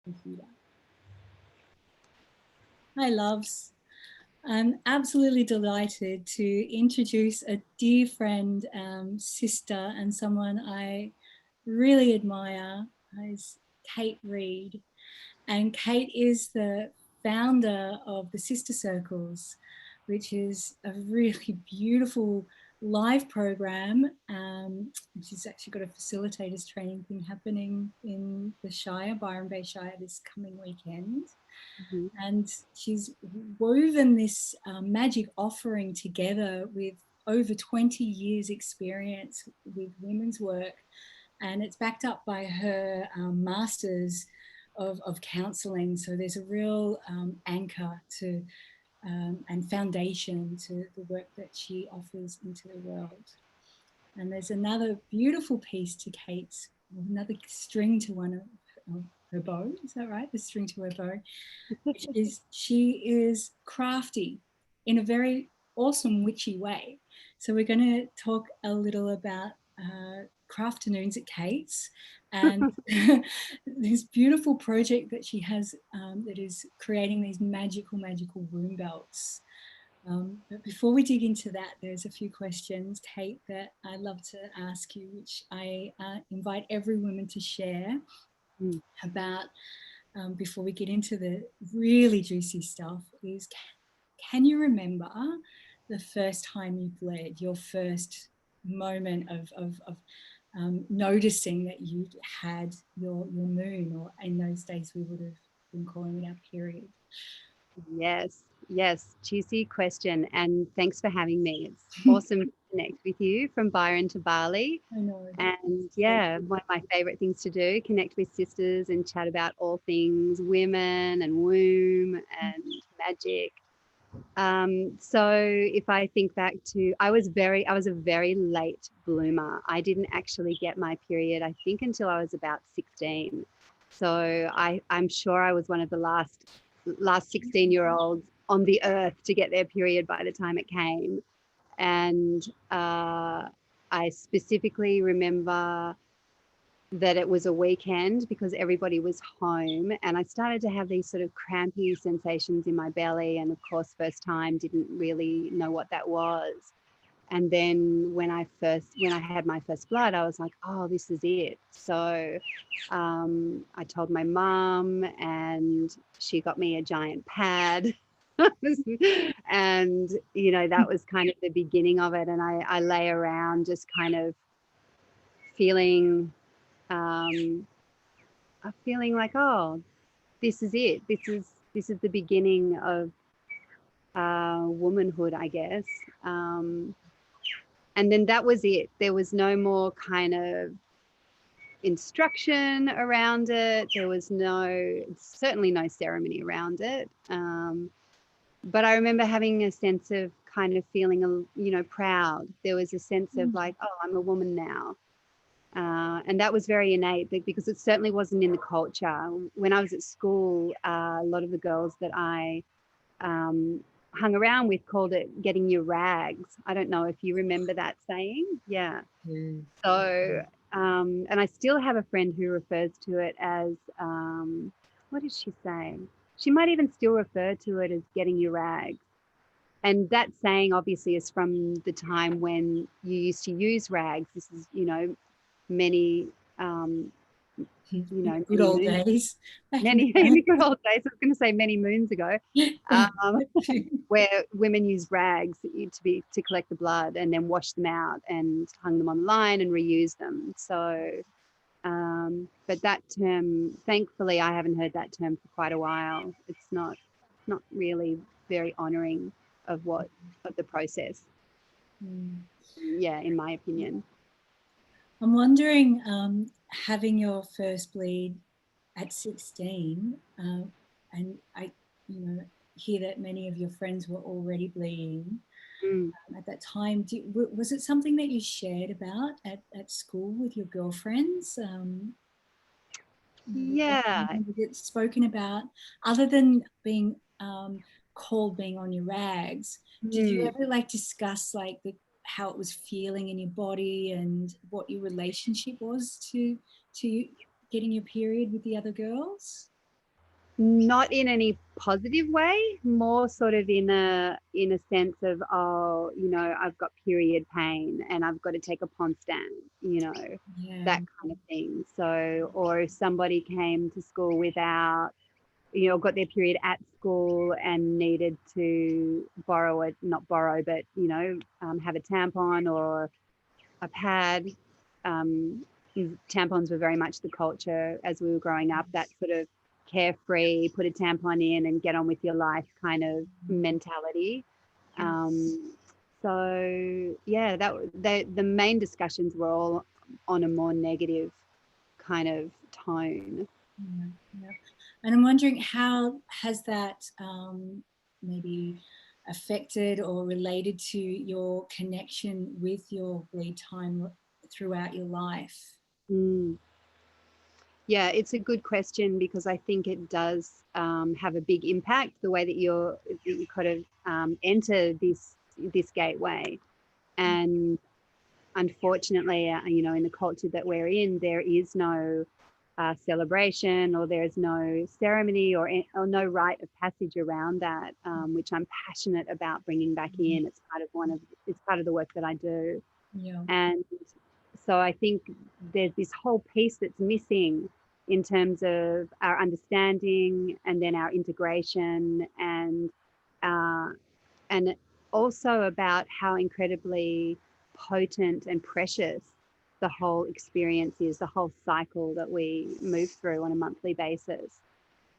computer. Hi, loves. I'm absolutely delighted to introduce a dear friend, sister, and someone I really admire, is Kate Reed. And Kate is the founder of the Sister Circles, which is a really beautiful live program. She's actually got a facilitators training thing happening in the Shire, Byron Bay Shire, this coming weekend. Mm-hmm. And she's woven this magic offering together with over 20 years experience with women's work, and it's backed up by her masters of counselling. So there's a real anchor to and foundation to the work that she offers into the world. And there's another beautiful piece to Kate's, another string to one of her bow. Is that right? The string to her bow, which is she is crafty in a very awesome witchy way. So we're going to talk a little about crafternoons at Kate's and this beautiful project that she has that is creating these magical womb belts. But before we dig into that, there's a few questions, Kate, that I'd love to ask you, which I invite every woman to share about before we get into the really juicy stuff. Is can you remember the first time you bled, your first moment of noticing that you had your moon, or in those days we would have been calling it our period? Yes, juicy question. And thanks for having me. It's awesome to connect with you from Byron to Bali. I know. And yeah, one of my favorite things to do, connect with sisters and chat about all things women and womb and magic. So if I think back to, I was a very late bloomer. I didn't actually get my period, I think, until I was about 16. So I'm sure I was one of the last 16-year-olds on the earth to get their period by the time it came. And I specifically remember that it was a weekend because everybody was home, and I started to have these sort of crampy sensations in my belly, and of course first time didn't really know what that was. And then when I had my first blood, I was like, oh, this is it. So I told my mum, and she got me a giant pad. And that was kind of the beginning of it. And I lay around just kind of feeling feeling like, oh, this is it. This is the beginning of womanhood, I guess. And then that was it. There was no more kind of instruction around it. There was certainly no ceremony around it. But I remember having a sense of kind of feeling, proud. There was a sense of like, oh, I'm a woman now. And that was very innate because it certainly wasn't in the culture. When I was at school, a lot of the girls that I hung around with called it getting your rags. I don't know if you remember that saying. Yeah. So, and I still have a friend who refers to it as, what did she say? She might even still refer to it as getting your rags. And that saying obviously is from the time when you used to use rags. This is, many, Good old days. many in the good old days. I was going to say many moons ago, where women used rags to collect the blood and then wash them out and hung them on the line and reuse them. So, but that term, thankfully, I haven't heard that term for quite a while. It's not really very honouring of the process. Yeah, in my opinion. I'm wondering, having your first bleed at 16, and I, hear that many of your friends were already bleeding at that time. Was it something that you shared about at school with your girlfriends? Yeah. Was it spoken about, other than being called being on your rags? Did you ever discuss how it was feeling in your body and what your relationship was to getting your period with the other girls? not in any positive way, more sort of in a sense of, oh, you know, I've got period pain and I've got to take a pond stand, you know, Yeah. that kind of thing. So, or if somebody came to school without, you know, got their period at school and needed to borrow it, not borrow, but, you know, have a tampon or a pad. Um, Tampons were very much the culture as we were growing up, that sort of carefree, put a tampon in and get on with your life kind of mentality. Um, so yeah, the main discussions were all on a more negative kind of tone. Yeah, yeah. And I'm wondering, how has that maybe affected or related to your connection with your bleed time throughout your life? Mm. Yeah, it's a good question because I think it does have a big impact the way that you kind of enter this gateway. And unfortunately, you know, in the culture that we're in, there is no celebration, or there's no ceremony, or no rite of passage around that, which I'm passionate about bringing back in. It's part of the work that I do. Yeah. And so I think there's this whole piece that's missing in terms of our understanding and then our integration, uh, and also about how incredibly potent and precious the whole experience is, the whole cycle that we move through on a monthly basis.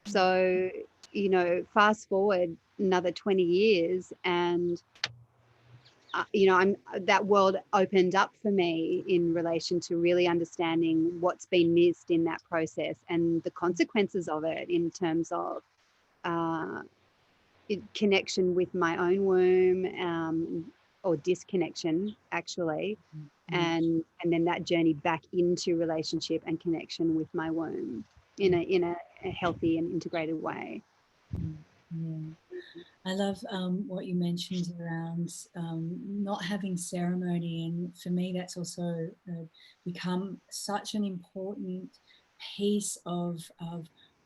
So, you know, fast forward another 20 years and you know, I'm that world opened up for me in relation to really understanding what's been missed in that process and the consequences of it in terms of uh, connection with my own womb, or disconnection actually, Mm, and then that journey back into relationship and connection with my womb in mm, a healthy and integrated way. mm. Yeah. I love what you mentioned around not having ceremony, and for me, that's also become such an important piece of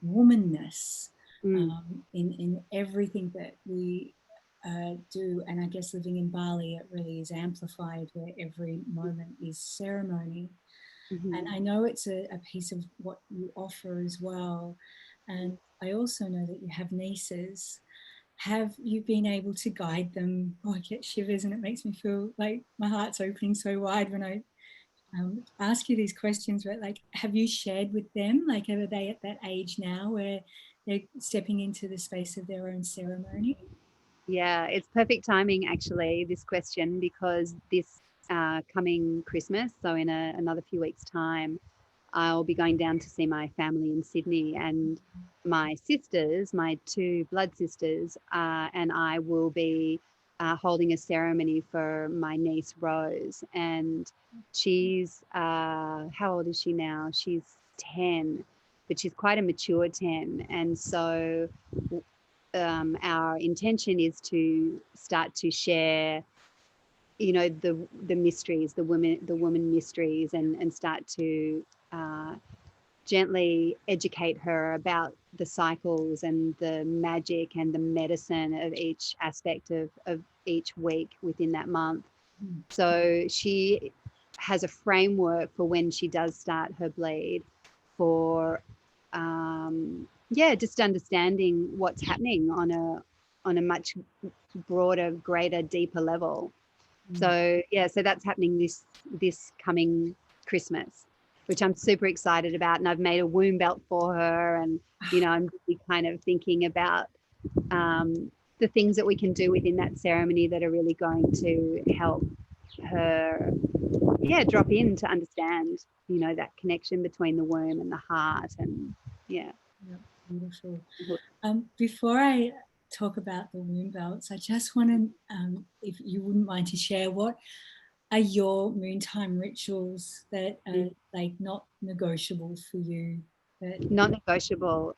womanness Mm, in everything that we do. And I guess living in Bali, it really is amplified, where every moment is ceremony. And mhm. I know it's a piece of what you offer as well. And I also know that you have nieces. Have you been able to guide them? Oh, I get shivers, and it makes me feel like my heart's opening so wide when I ask you these questions. But like, have you shared with them? Like, are they at that age now where they're stepping into the space of their own ceremony? Yeah, it's perfect timing actually, this question, because this coming Christmas, so in another few weeks' time, I'll be going down to see my family in Sydney, and my sisters, my two blood sisters, and I will be holding a ceremony for my niece Rose. And she's, how old is she now? She's 10, but she's quite a mature 10. And so our intention is to start to share, you know, the mysteries, the woman mysteries, and start to uh, gently educate her about the cycles and the magic and the medicine of each aspect of each week within that month. Mm, So she has a framework for when she does start her bleed, for yeah, just understanding what's happening on a much broader, greater, deeper level. mm, So yeah, so that's happening this coming Christmas, which I'm super excited about. And I've made a womb belt for her, and you know, I'm really kind of thinking about the things that we can do within that ceremony that are really going to help her, yeah, drop in to understand, you know, that connection between the womb and the heart, and yeah. yeah, beautiful. Before I talk about the womb belts, I just want to, if you wouldn't mind to share, what are your moontime rituals that are like not negotiable for you? That Not negotiable.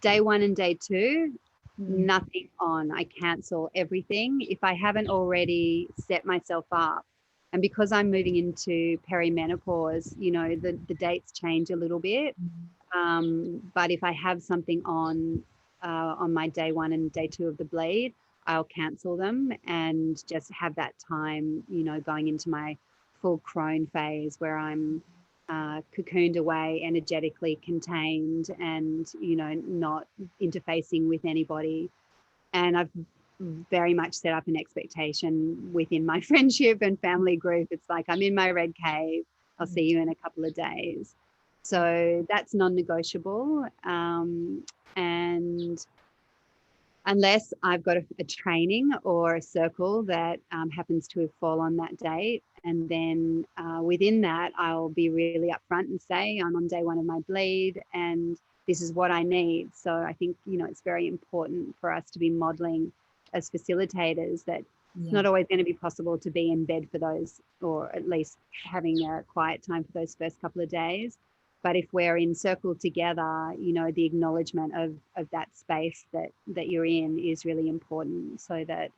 Day one and day two, mm, nothing on. I cancel everything. If I haven't already set myself up, and because I'm moving into perimenopause, you know, the dates change a little bit. mm, But if I have something on my day one and day two of the bleed, I'll cancel them and just have that time, going into my full crone phase where I'm cocooned away, energetically contained, and not interfacing with anybody. And I've very much set up an expectation within my friendship and family group. It's like, I'm in my red cave. I'll see you in a couple of days. So that's non-negotiable. And unless I've got a training or a circle that happens to fall on that date. And then within that, I'll be really upfront and say, I'm on day one of my bleed and this is what I need. So I think, it's very important for us to be modeling as facilitators that it's Yeah. not always going to be possible to be in bed for those, or at least having a quiet time for those first couple of days. But if we're in circle together, the acknowledgement of that space that you're in is really important, so that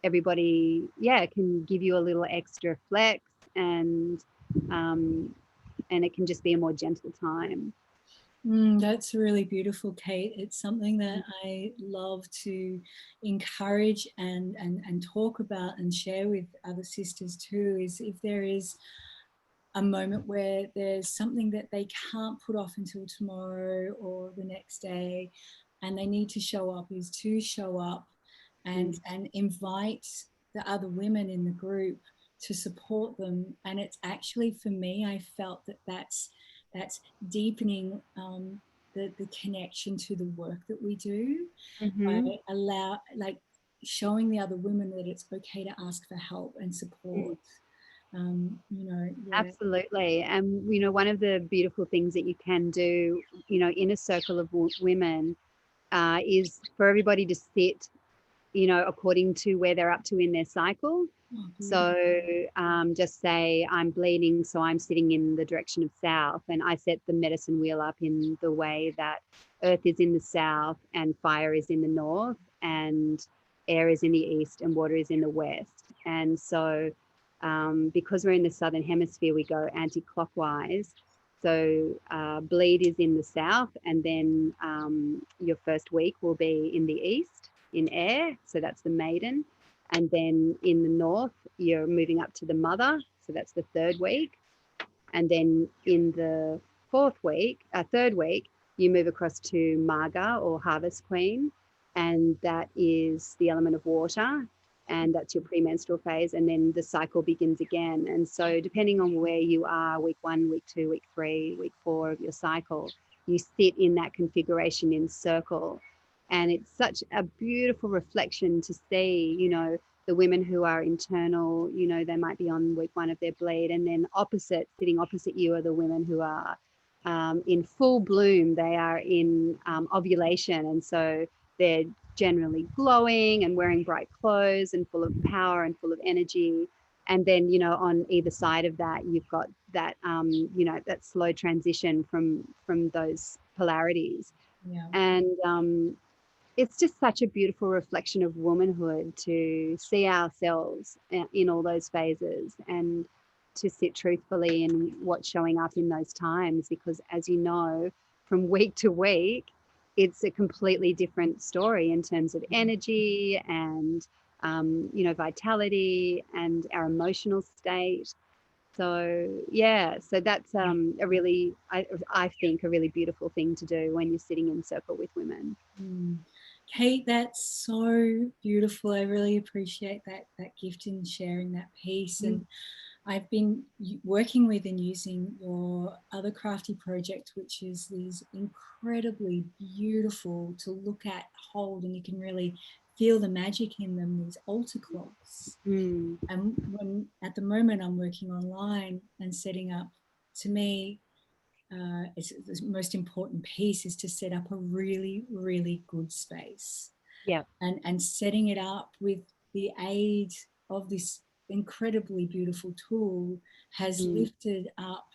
everybody, can give you a little extra flex, and um, and it can just be a more gentle time. That's really beautiful, Kate. It's something that I love to encourage and talk about and share with other sisters too. Is if there is a moment where there's something that they can't put off until tomorrow or the next day, and they need to show up, is to show up Mm. and invite the other women in the group to support them. And it's actually, for me, I felt that that's deepening the connection to the work that we do by Mm-hmm. showing the other women that it's okay to ask for help and support. Yeah. Absolutely. And, one of the beautiful things that you can do, in a circle of women, is for everybody to sit, according to where they're up to in their cycle. Oh, beautiful. So just say I'm bleeding, so I'm sitting in the direction of south, and I set the medicine wheel up in the way that earth is in the south and fire is in the north and air is in the east and water is in the west. And so because we're in the southern hemisphere, we go anti-clockwise. So bleed is in the south, and then your first week will be in the east in air. So that's the maiden. And then in the north, you're moving up to the mother. So that's the third week. And then in the third week, you move across to Marga, or Harvest Queen. And that is the element of water. And that's your premenstrual phase. And then the cycle begins again. And so, depending on where you are, week 1, week 2, week 3, week 4 of your cycle, you sit in that configuration in circle. And it's such a beautiful reflection to see, the women who are internal, they might be on week 1 of their bleed, and then sitting opposite you are the women who are in full bloom. They are in ovulation, and so they're generally glowing and wearing bright clothes and full of power and full of energy. And then, on either side of that, you've got that, that slow transition from those polarities. Yeah. And it's just such a beautiful reflection of womanhood to see ourselves in all those phases, and to sit truthfully in what's showing up in those times, because as you know, from week to week, it's a completely different story in terms of energy and vitality and our emotional state. So so that's a really, I think, a really beautiful thing to do when you're sitting in circle with women. Mm. Kate, that's so beautiful. I really appreciate that gift in sharing that piece. Mm. And I've been working with and using your other crafty project, which is these incredibly beautiful to look at, hold, and you can really feel the magic in them, these altar cloths. Mm. And when at the moment I'm working online and setting up, to me, it's the most important piece is to set up a really, really good space, Yeah. and setting it up with the aid of this incredibly beautiful tool has Mm. lifted up,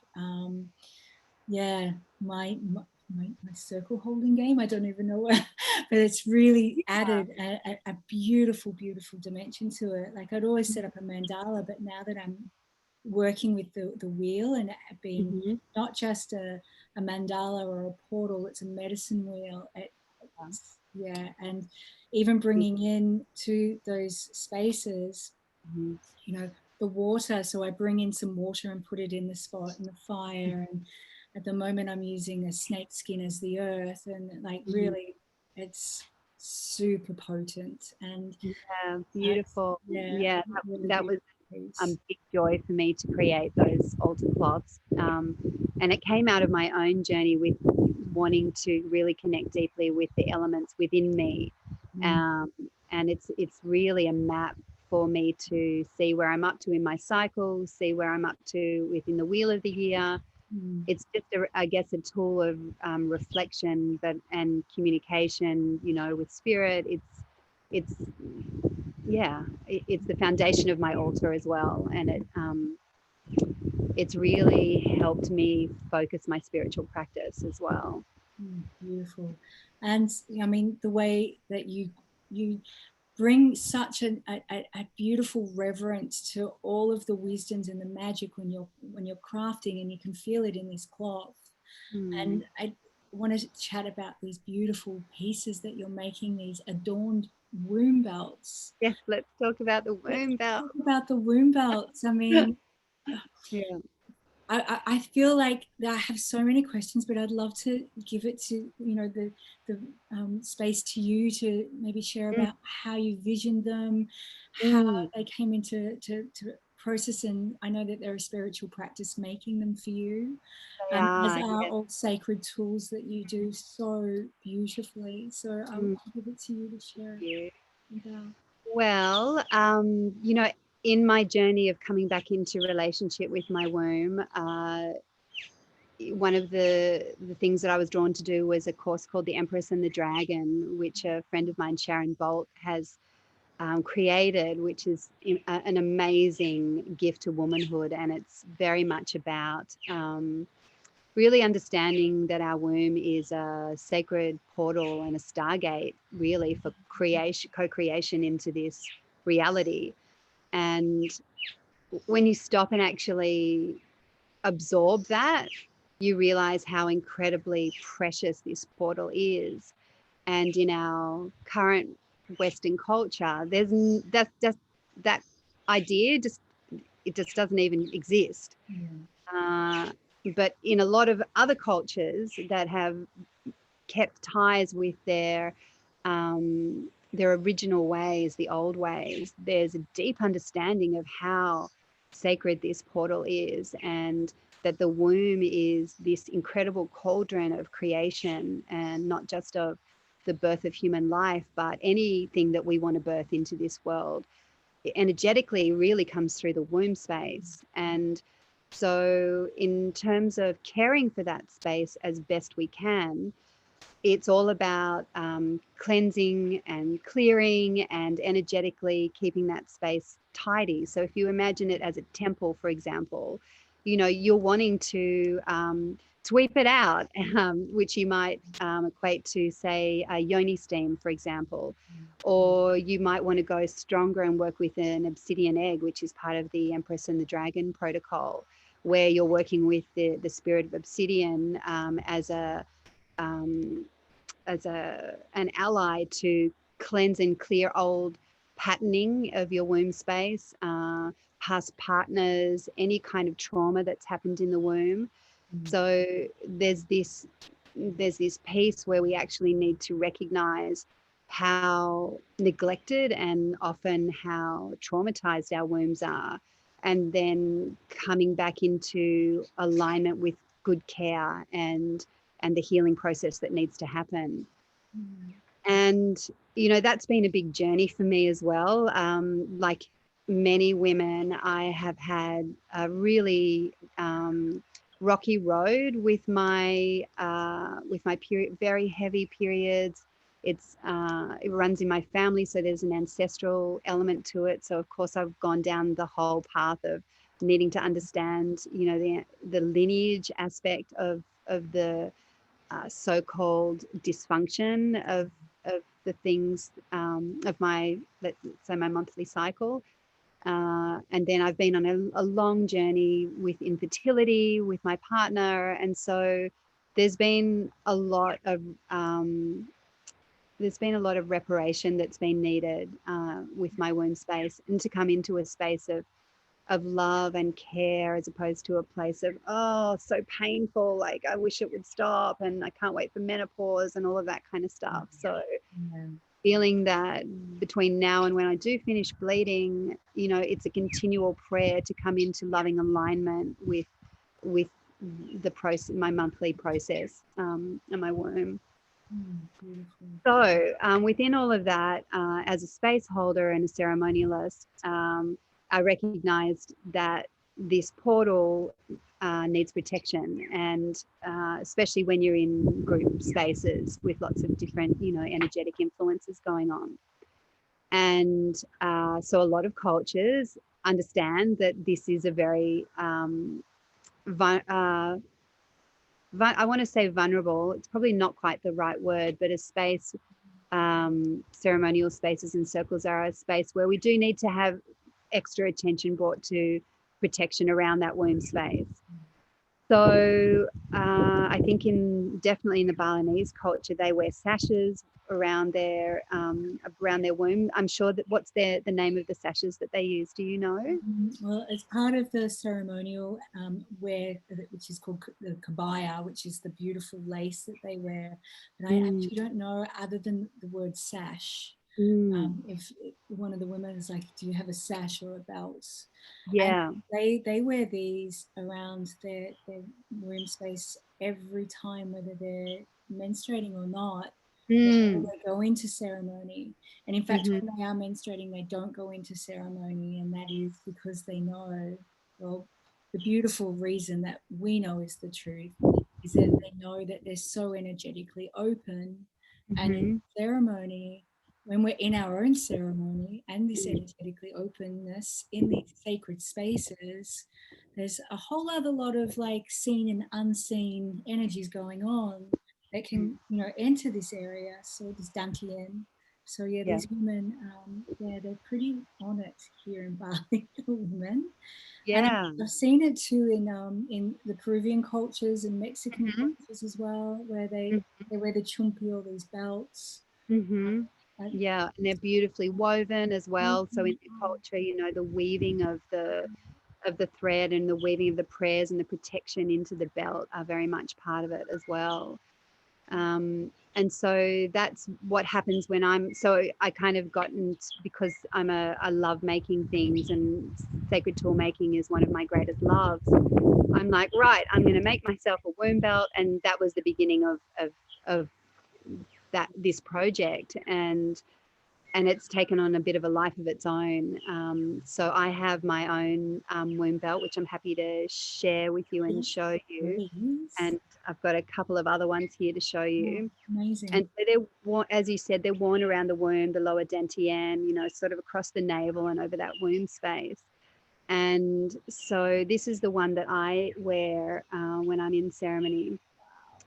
yeah, my circle holding game. I don't even know what, but it's really Yeah. added a beautiful, beautiful dimension to it. Like I'd always set up a mandala, but now that I'm working with the wheel and being Mm-hmm. not just a mandala or a portal. It's a medicine wheel. Yeah, and even bringing in to those spaces, Mhm. you know, the water. So I bring in some water and put it in the spot in the fire. And at the moment, I'm using a snake skin as the earth, and like Mhm. really, it's super potent. And Yeah, that's, beautiful. yeah, Yeah, really that was beautiful piece. big joy for me to create those altar cloths. And it came out of my own journey with wanting to really connect deeply with the elements within me. Mm, Um, and it's really a map for me to see where I'm up to in my cycle, see where I'm up to within the wheel of the year. mm, It's just, I guess, a tool of reflection, but and communication. With spirit. It's yeah, it's the foundation of my altar as well, and it's really helped me focus my spiritual practice as well. beautiful. And I mean, the way that you bring such a beautiful reverence to all of the wisdoms and the magic when you're crafting, and you can feel it in this cloth. Mm. And I want to chat about these beautiful pieces that you're making, these adorned womb belts. Yes, let's talk about the Let's womb belt. talk about the womb belts. I mean, Yeah. I feel like I have so many questions, but I'd love to give it to, the space to you to maybe share Mm. about how you visioned them, how Mm. they came into to process. And I know that they're a spiritual practice making them for you, They as are, are yes. all sacred tools that you do so beautifully. So I'll Mm. give it to you to Thank share you. about. Well, in my journey of coming back into relationship with my womb, one of the things that I was drawn to do was a course called The Empress and the Dragon, which a friend of mine, Sharon Bolt, has created, which is an amazing gift to womanhood. And it's very much about really understanding that our womb is a sacred portal and a stargate, really, for creation, co-creation into this reality. And when you stop and actually absorb that, you realize how incredibly precious this portal is. And in our current Western culture, that idea just it just doesn't even exist. Yeah. Uh, but in a lot of other cultures that have kept ties with their original ways, the old ways, there's a deep understanding of how sacred this portal is, and that the womb is this incredible cauldron of creation, and not just of the birth of human life, but anything that we want to birth into this world energetically really comes through the womb space. And so, in terms of caring for that space as best we can, it's all about cleansing and clearing and energetically keeping that space tidy. So if you imagine it as a temple, for example, you're wanting to sweep it out, which you might equate to, say, a yoni steam, for example. Or you might want to go stronger and work with an obsidian egg, which is part of the Empress and the Dragon protocol, where you're working with the spirit of obsidian um, as an ally to cleanse and clear old patterning of your womb space, past partners, any kind of trauma that's happened in the womb. So there's this there's this piece where we actually need to recognize how neglected and often how traumatized our wombs are, and then coming back into alignment with good care and the healing process that needs to happen. Mm, And that's been a big journey for me as well. Like many women, I have had a really rocky road with my period, very heavy periods. It runs in my family, so there's an ancestral element to it. So of course I've gone down the whole path of needing to understand, the lineage aspect of the so-called dysfunction of the things of my, let's say, my monthly cycle. And then I've been on a long journey with infertility with my partner. And so there's been a lot of reparation that's been needed with my womb space, and to come into a space of love and care, as opposed to a place of, oh, so painful, like I wish it would stop and I can't wait for menopause and all of that kind of stuff. So Yeah. feeling that between now and when I do finish bleeding, it's a continual prayer to come into loving alignment with the process, my monthly process, and my womb. Beautiful. So within all of that, as a space holder and a ceremonialist, I recognized that this portal needs protection, and especially when you're in group spaces with lots of different, energetic influences going on. And so a lot of cultures understand that this is a very, I want to say vulnerable. It's probably not quite the right word, but a space, ceremonial spaces and circles are a space where we do need to have extra attention brought to protection around that womb space. So I think definitely in the Balinese culture, they wear sashes around their womb. I'm sure that what's the name of the sashes that they use? Do you know? Well, it's part of the ceremonial wear, which is called the kabaya, which is the beautiful lace that they wear. But I Mm, actually don't know, other than the word sash. mm, If one of the women is like, "Do you have a sash or a belt?" And yeah. they wear these around their womb space every time, whether they're menstruating or not, before Mm, they go into ceremony. And in fact, hmm. when they are menstruating, they don't go into ceremony, and that is because they know, well, the beautiful reason that we know is the truth is that they know that they're so energetically open, and in Hmm. ceremony, when we're in our own ceremony and this Mm, energetically openness in these sacred spaces, there's a whole other lot of like seen and unseen energies going on that mm, can, enter this area. So this Dantian. So yeah, yeah. these women, yeah, they're pretty on it here in Bali, the women. And Yeah. I've seen it too in the Peruvian cultures and Mexican Hmm. cultures as well, where they Hmm. they wear the chumpi, or these belts. Hmm. And, Yeah, and they're beautifully woven as well. So in the culture, the weaving of the thread and the weaving of the prayers and the protection into the belt are very much part of it as well. And so that's what happens when I kind of gotten, because I love making things, and sacred tool making is one of my greatest loves. I'm like, right, I'm going to make myself a womb belt. And that was the beginning of this project. And it's taken on a bit of a life of its own. So I have my own womb belt, which I'm happy to share with you and yes, show you. please. And I've got a couple of other ones here to show Oh, you. And amazing. so they're worn, as you said, they're worn around the womb, the lower dantian, sort of across the navel and over that womb space. And so this is the one that I wear when I'm in ceremony.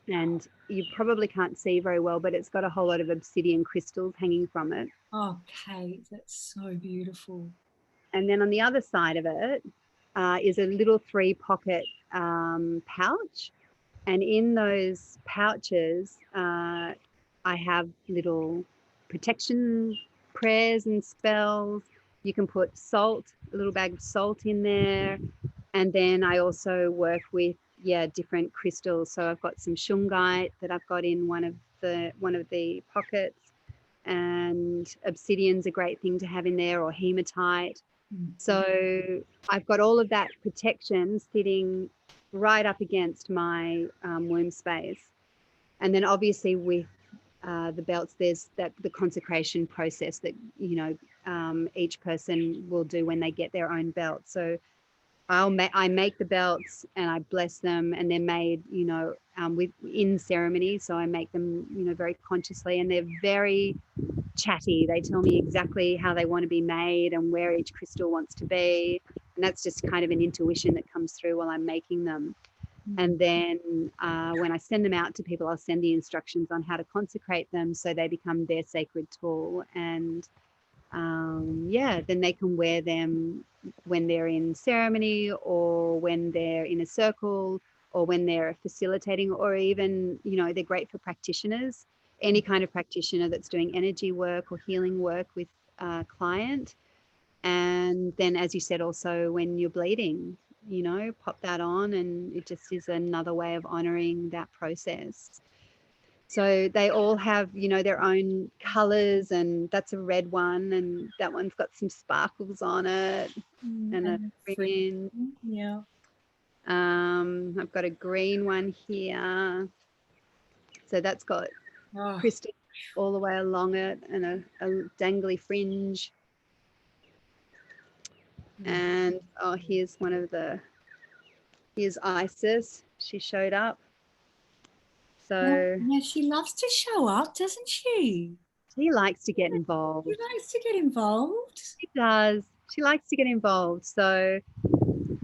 And you probably can't see very well, but it's got a whole lot of obsidian crystals hanging from it. Oh, Kate, that's so beautiful. And then on the other side of it is a little 3-pocket pouch. And in those pouches, I have little protection prayers and spells. You can put salt, a little bag of salt in there. And then I also work with, different crystals. So I've got some shungite that I've got in one of the pockets, and obsidian's a great thing to have in there, or hematite. Mhm. So I've got all of that protection sitting right up against my womb space. And then obviously with the belts, there's the consecration process that, each person will do when they get their own belt. So I make the belts and I bless them, and they're made, in ceremony. So I make them, very consciously, and they're very chatty. They tell me exactly how they want to be made and where each crystal wants to be. And that's just kind of an intuition that comes through while I'm making them. Mm. And then when I send them out to people, I'll send the instructions on how to consecrate them so they become their sacred tool. And then they can wear them when they're in ceremony, or when they're in a circle, or when they're facilitating, or even, they're great for practitioners, any kind of practitioner that's doing energy work or healing work with a client. And then, as you said, also when you're bleeding, pop that on, and it just is another way of honoring that process. So they all have, their own colors, and that's a red one, and that one's got some sparkles on it and a And free. fringe. Yeah. I've got a green one here. So that's got Oh, crystal all the way along it, and a dangly fringe. mm. And here's one of here's Isis. She showed up. Well, So yeah, she loves to show up, doesn't she? she likes to get She involved. likes to get involved. She does. She likes to get involved. So,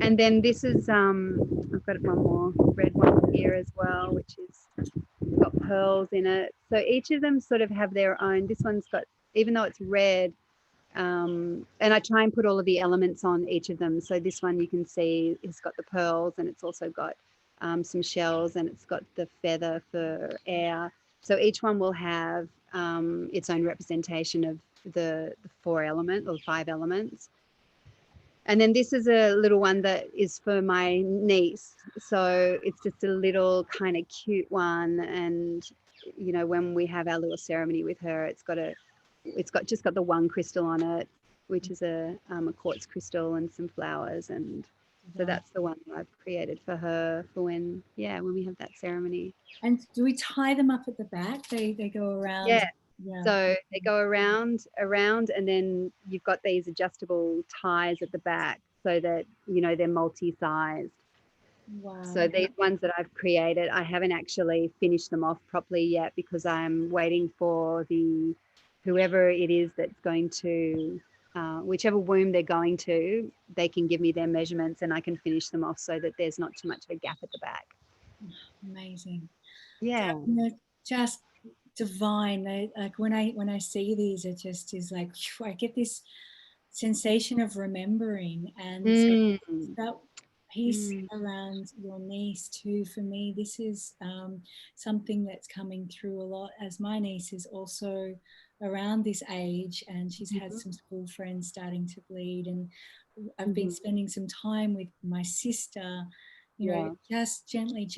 and then this is I've got one more red one here as well, which is got pearls in it. So each of them sort of have their own. This one's got, even though it's red, and I try and put all of the elements on each of them. So this one you can see it's got the pearls, and it's also got some shells, and it's got the feather for air. So each one will have its own representation of the four element or five elements. And then this is a little one that is for my niece. So it's just a little kind of cute one. And, when we have our little ceremony with her, it's got just got the one crystal on it, which is a quartz crystal and some flowers. And so Right. that's the one that I've created for her for when we have that ceremony. And do we tie them up at the back? They go around. Yeah. Yeah. So they go around, and then you've got these adjustable ties at the back so that, they're multi-sized. So Wow. these ones that I've created, I haven't actually finished them off properly yet because I'm waiting for whoever it is that's going to, whichever womb they're going to, they can give me their measurements and I can finish them off so that there's not too much of a gap at the back. Amazing. Yeah. And they're just divine. Like when I see these, it just is like phew, I get this sensation of remembering and Mm. that piece Mm. around your niece too. For me, this is something that's coming through a lot as my niece is also around this age and she's had Mhm. some school friends starting to bleed and I've been Mhm. spending some time with my sister, Yeah. just gently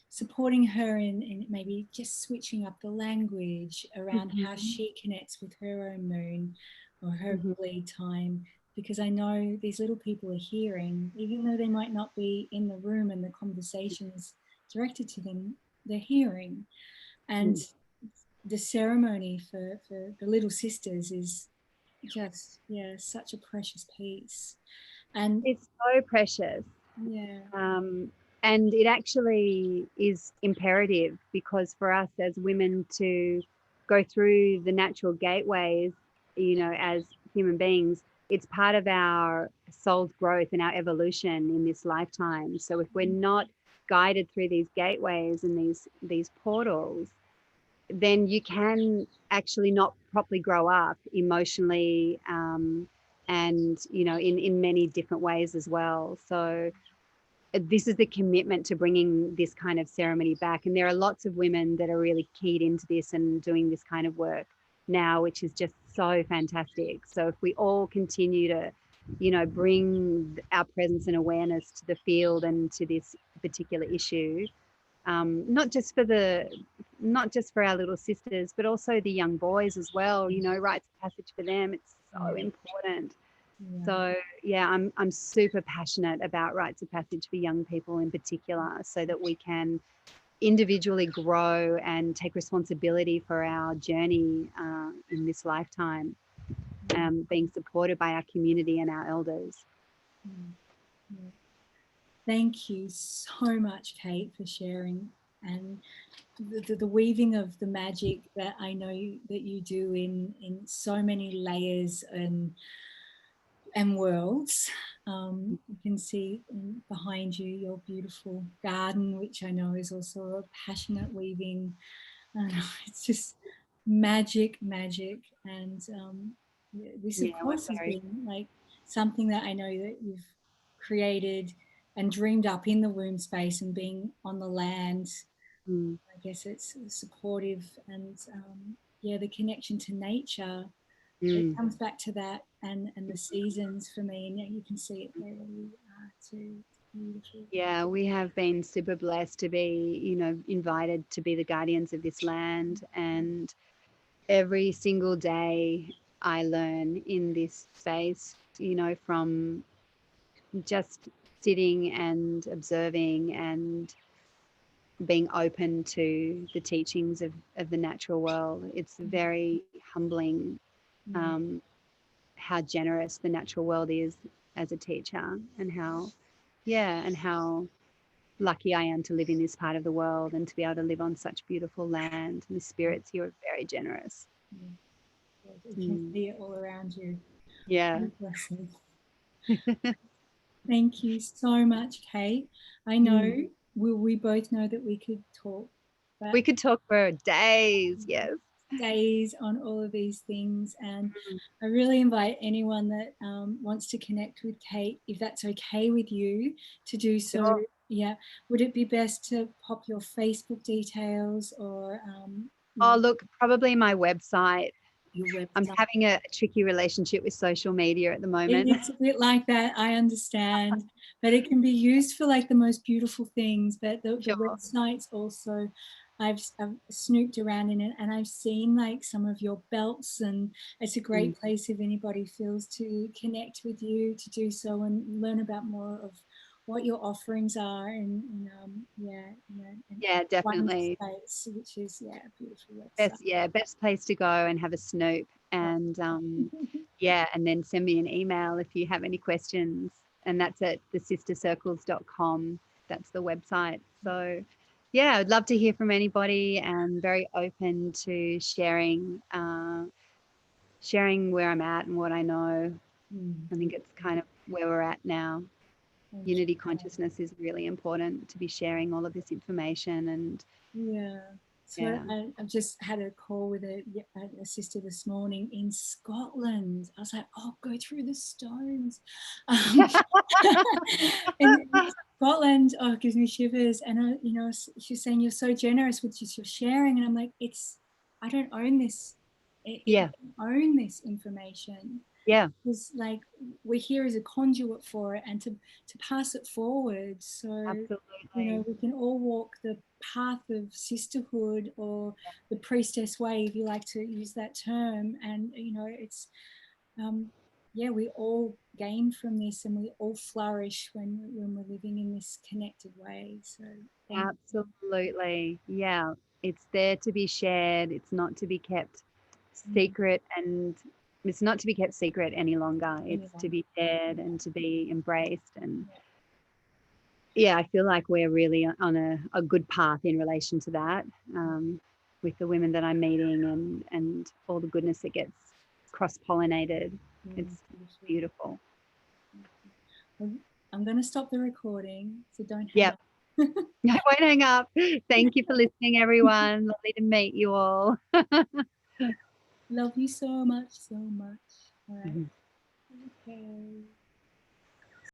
supporting her in maybe just switching up the language around how Mhm. she connects with her own moon or her Mhm. bleed time. Because I know these little people are hearing, even though they might not be in the room and the conversation is directed to them, they're hearing. And Mm. the ceremony for the little sisters is just, yeah, such a precious piece. And It's so precious. yeah, Um, and it actually is imperative because for us as women to go through the natural gateways, as human beings, it's part of our soul's growth and our evolution in this lifetime. So if we're not guided through these gateways and these portals, then you can actually not properly grow up emotionally, and in many different ways as well. So this is the commitment to bringing this kind of ceremony back. And there are lots of women that are really keyed into this and doing this kind of work now, which is just so fantastic. So if we all continue to, bring our presence and awareness to the field and to this particular issue, not just for our little sisters, but also the young boys as well, rites of passage for them. It's so yeah, important. yeah, So yeah, I'm super passionate about rites of passage for young people in particular, so that we can individually grow and take responsibility for our journey in this lifetime, yeah, being supported by our community and our elders. yeah, yeah. Thank you so much, Kate, for sharing and the weaving of the magic that I know that you do in so many layers and worlds. You can see behind you your beautiful garden, which I know is also a passionate weaving. It's just magic, magic. And this, of Yeah, we're course, has very been like something that I know that you've created and dreamed up in the womb space and being on the land. Mm, I guess it's supportive and yeah, the connection to nature. It mm. comes back to that and the seasons for me, and yeah, you can see it there too. It's beautiful. Yeah, we have been super blessed to be, invited to be the guardians of this land. And every single day I learn in this space, from just sitting and observing and being open to the teachings of the natural world. It's very humbling, Mm, um, how generous the natural world is as a teacher, and how lucky I am to live in this part of the world and to be able to live on such beautiful land. And the spirits here are very generous. mm, yeah, you can Mm. see it all around you. Yeah. What a blessing. Thank you so much, Kate. I know Mm. we both know that we could talk, but We could talk for days. Yes. days on all of these things. And Mm. I really invite anyone that wants to connect with Kate, if that's okay with you, to do so. Sure. Yeah. Would it be best to pop your Facebook details or Oh, look, probably my website. your I'm website? having a tricky relationship with social media at the moment. It's a bit like that, I understand, but it can be used for like the most beautiful things. But the Sure. websites also, I've snooped around in it and I've seen like some of your belts, and it's a Mm. great place if anybody feels to connect with you to do so and learn about more of what your offerings are. And yeah, in Yeah, one definitely. space, which is yeah, a beautiful website. Best place to go and have a snoop. And yeah, and then send me an email if you have any questions. And that's at thesistercircles.com. That's the website. So yeah, I'd love to hear from anybody, and very open to sharing where I'm at and what I know. I think it's Beautiful. kind of where we're at now. Thank Unity you. consciousness is really important to be sharing all of this information. And Yeah. So yeah. I've just had a call with a sister this morning in Scotland. I was like, oh, go through the stones. Um, in Scotland, oh, it gives me shivers. And, she's saying, you're so generous with just your sharing. And I'm like, I don't own this. I Yeah. don't own this information. Yeah. Because like we're here as a conduit for it and to pass it forward. So Absolutely. we can all walk the path of sisterhood or the priestess way, if you like to use that term. And it's yeah, we all gain from this and we all flourish when we're living in this connected way. So thank you. Absolutely. Yeah. It's there to be shared. It's not to be kept Mm, secret, and it's not to be kept secret any longer. any It's to longer. be shared Yeah, and to be embraced. And yeah, yeah, I feel like we're really on a good path in relation to that, with the women that I'm meeting, and all the goodness that gets cross pollinated. yeah, It's beautiful. beautiful. Well, I'm going to stop the recording, so don't hang Yep. up. I won't hang up. Thank you for listening, everyone. Lovely to meet you all. Love you so much, so much. All right. Okay.